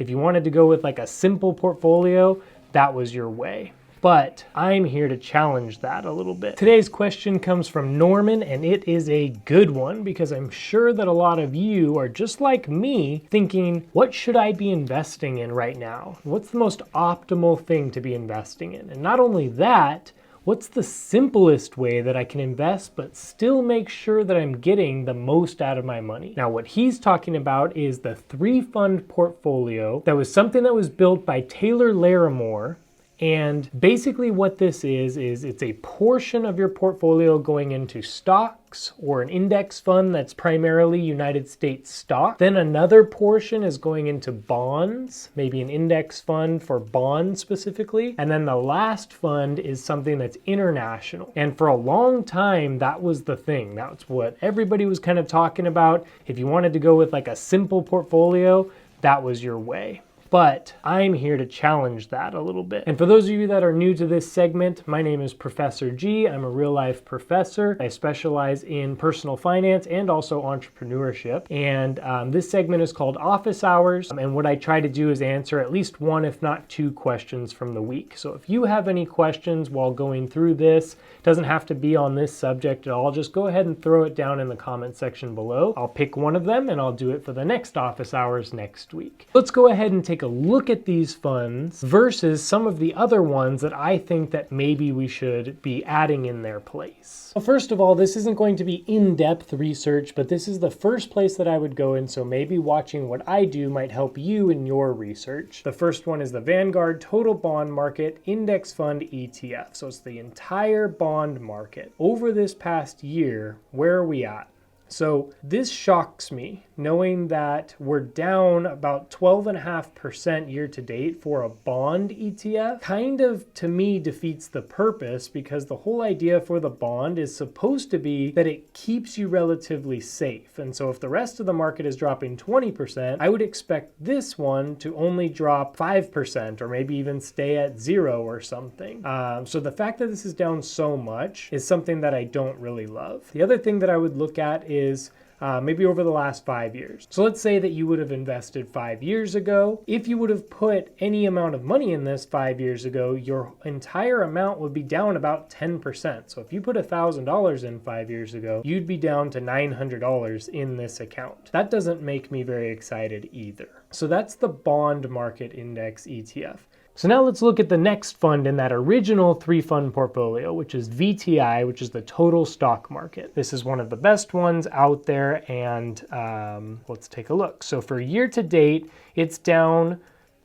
If you wanted to go with like a simple portfolio, that was your way. But I'm here to challenge that a little bit. Today's question comes from Norman, and it is a good one because I'm sure that a lot of you are just like me thinking, what should I be investing in right now? What's the most optimal thing to be investing in? And not only that, what's the simplest way that I can invest but still make sure that I'm getting the most out of my money? Now, what he's talking about is the 3-fund portfolio. That was something that was built by Taylor Larimore. And basically what this is it's a portion of your portfolio going into stocks or an index fund that's primarily United States stock. Then another portion is going into bonds, maybe an index fund for bonds specifically. And then the last fund is something that's international. And for a long time, that was the thing. That's what everybody was kind of talking about. If you wanted to go with like a simple portfolio, that was your way. But I'm here to challenge that a little bit. And for those of you that are new to this segment, my name is Professor G. I'm a real life professor. I specialize in personal finance and also entrepreneurship. And this segment is called Office Hours. And what I try to do is answer at least one, if not two questions from the week. So if you have any questions while going through this, it doesn't have to be on this subject at all. Just go ahead and throw it down in the comment section below. I'll pick one of them and I'll do it for the next Office Hours next week. Let's go ahead and take a look at these funds versus some of the other ones that I think that maybe we should be adding in their place. Well, first of all, this isn't going to be in-depth research, but this is the first place that I would go in, so maybe watching what I do might help you in your research. The first one is the Vanguard Total Bond Market Index Fund ETF. So it's the entire bond market. Over this past year, where are we at? So this shocks me, knowing that we're down about 12.5% year to date for a bond ETF. Kind of, to me, defeats the purpose because the whole idea for the bond is supposed to be that it keeps you relatively safe. And so if the rest of the market is dropping 20%, I would expect this one to only drop 5% or maybe even stay at 0 or something. So the fact that this is down so much is something that I don't really love. The other thing that I would look at is maybe over the last 5 years. So let's say that you would have invested 5 years ago. If you would have put any amount of money in this 5 years ago, your entire amount would be down about 10%. So if you put $1,000 in 5 years ago, you'd be down to $900 in this account. That doesn't make me very excited either. So that's the bond market index ETF. So now let's look at the next fund in that original 3-fund portfolio, which is VTI, which is the total stock market. This is one of the best ones out there, and let's take a look. So for year to date, it's down,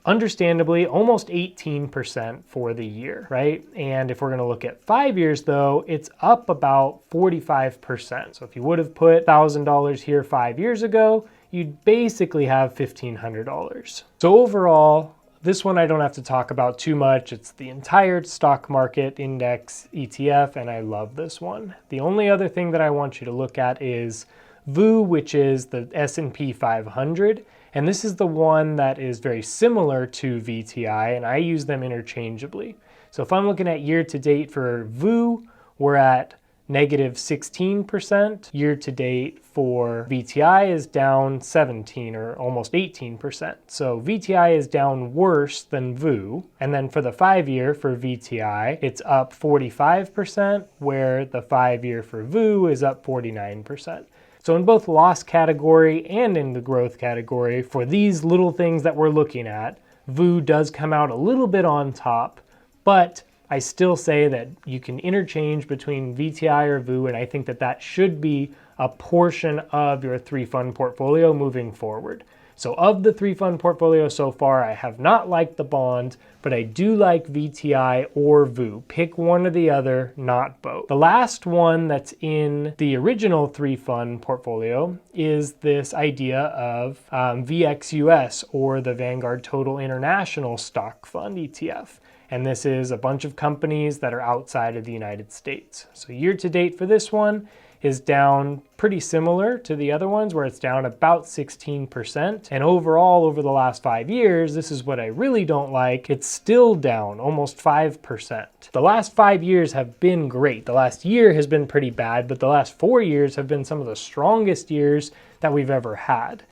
understandably, almost 18% for the year, right? And if we're gonna look at 5 years though, it's up about 45%. So if you would have put $1,000 here 5 years ago, you'd basically have $1,500. So overall, this one I don't have to talk about too much. It's the entire stock market index ETF, and I love this one. The only other thing that I want you to look at is VU, which is the S&P 500. And this is the one that is very similar to VTI, and I use them interchangeably. So if I'm looking at year to date for VU, we're at negative 16%. Year to date for VTI is down 17 or almost 18%. So VTI is down worse than VU. And then for the 5 year for VTI, it's up 45%, where the 5 year for VU is up 49%. So in both loss category and in the growth category, for these little things that we're looking at, VU does come out a little bit on top, but I still say that you can interchange between VTI or VU, and I think that that should be a portion of your 3-fund portfolio moving forward. So of the 3-fund portfolio so far, I have not liked the bond, but I do like VTI or VU. Pick one or the other, not both. The last one that's in the original 3-fund portfolio is this idea of VXUS, or the Vanguard Total International Stock Fund ETF. And this is a bunch of companies that are outside of the United States. So year to date for this one is down pretty similar to the other ones, where it's down about 16%. And overall, over the last 5 years, this is what I really don't like, it's still down almost 5%. The last 5 years have been great. The last year has been pretty bad, but the last 4 years have been some of the strongest years that we've ever had.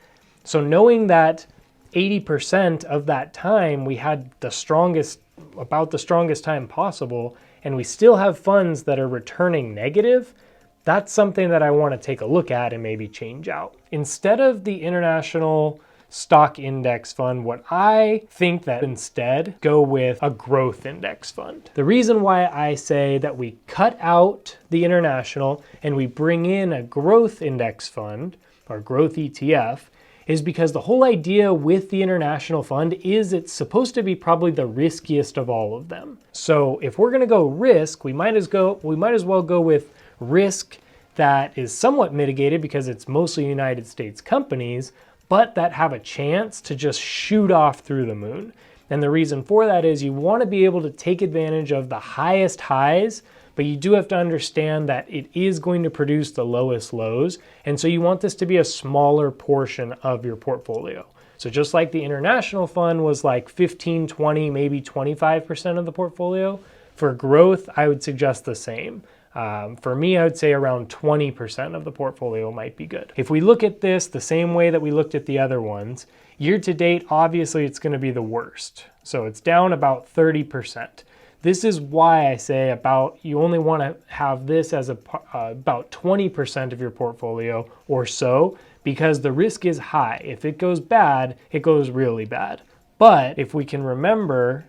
So knowing that 80% of that time we had about the strongest time possible, and we still have funds that are returning negative, that's something that I want to take a look at and maybe change out. Instead of the international stock index fund, what I think that instead go with a growth index fund. The reason why I say that we cut out the international and we bring in a growth index fund or growth ETF is because the whole idea with the international fund is it's supposed to be probably the riskiest of all of them. So if we're going to go risk, we might as well go with risk that is somewhat mitigated because it's mostly United States companies, but that have a chance to just shoot off through the moon. And the reason for that is you want to be able to take advantage of the highest highs, but you do have to understand that it is going to produce the lowest lows. And so you want this to be a smaller portion of your portfolio. So just like the international fund was like 15, 20, maybe 25% of the portfolio, for growth, I would suggest the same. For me, I would say around 20% of the portfolio might be good. If we look at this the same way that we looked at the other ones, year to date, obviously it's going to be the worst. So it's down about 30%. This is why I say you only want to have this as about 20% of your portfolio or so, because the risk is high. If it goes bad, it goes really bad. But if we can remember,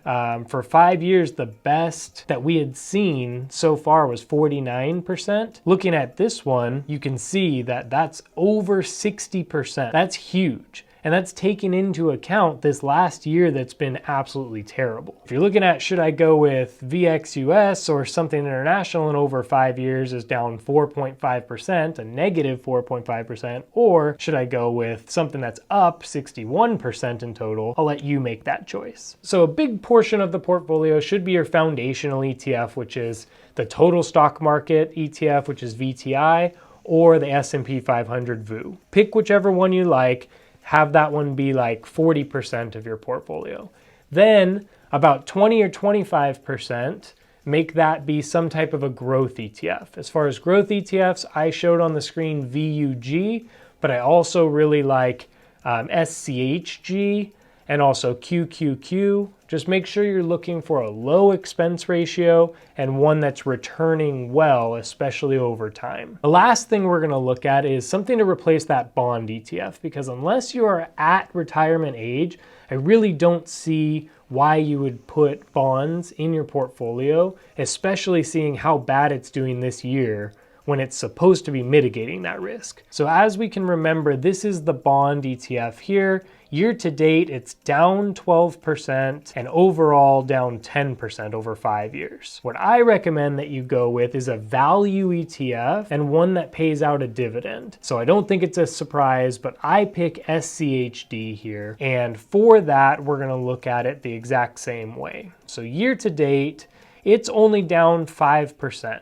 for 5 years, the best that we had seen so far was 49%. Looking at this one, you can see that that's over 60%. That's huge. And that's taking into account this last year that's been absolutely terrible. If you're looking at, should I go with VXUS or something international and over 5 years is down 4.5%, a negative 4.5%, or should I go with something that's up 61% in total? I'll let you make that choice. So a big portion of the portfolio should be your foundational ETF, which is the total stock market ETF, which is VTI, or the S&P 500 VU. Pick whichever one you like. Have that one be like 40% of your portfolio. Then about 20 or 25%, make that be some type of a growth ETF. As far as growth ETFs, I showed on the screen VUG, but I also really like SCHG and also QQQ. Just make sure you're looking for a low expense ratio and one that's returning well, especially over time. The last thing we're gonna look at is something to replace that bond ETF, because unless you are at retirement age, I really don't see why you would put bonds in your portfolio, especially seeing how bad it's doing this year when it's supposed to be mitigating that risk. So as we can remember, this is the bond ETF here. Year to date, it's down 12% and overall down 10% over 5 years. What I recommend that you go with is a value ETF and one that pays out a dividend. So I don't think it's a surprise, but I pick SCHD here. And for that, we're gonna look at it the exact same way. So year to date, it's only down 5%.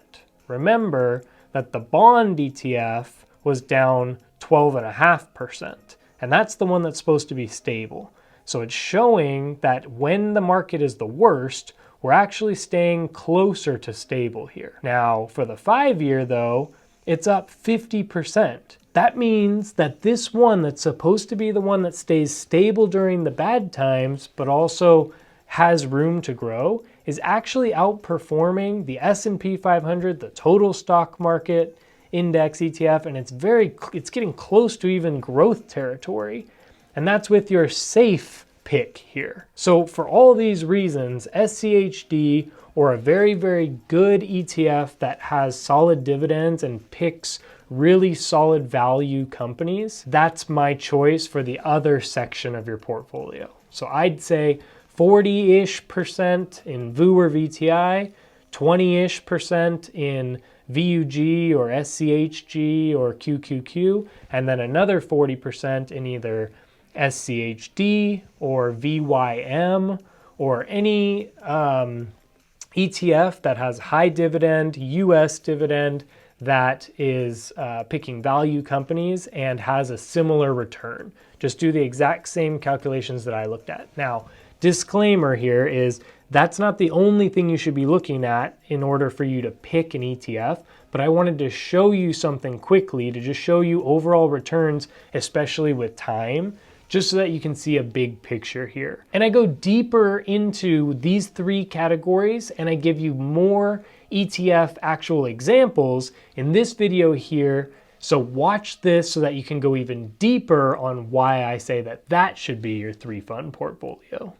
Remember that the bond ETF was down 12.5%. And that's the one that's supposed to be stable. So it's showing that when the market is the worst, we're actually staying closer to stable here. Now, for the 5 year though, it's up 50%. That means that this one that's supposed to be the one that stays stable during the bad times, but also has room to grow, is actually outperforming the S&P 500, the total stock market index ETF, and it's getting close to even growth territory. And that's with your safe pick here. So for all these reasons, SCHD, or a very, very good ETF that has solid dividends and picks really solid value companies, that's my choice for the other section of your portfolio. So I'd say 40-ish% in VU or VTI, 20-ish% in VUG or SCHG or QQQ, and then another 40% in either SCHD or VYM or any ETF that has high dividend, US dividend, that is picking value companies and has a similar return. Just do the exact same calculations that I looked at. Now, disclaimer here is that's not the only thing you should be looking at in order for you to pick an ETF, but I wanted to show you something quickly to just show you overall returns, especially with time, just so that you can see a big picture here. And I go deeper into these three categories and I give you more ETF actual examples in this video here. So watch this so that you can go even deeper on why I say that that should be your 3-fund portfolio.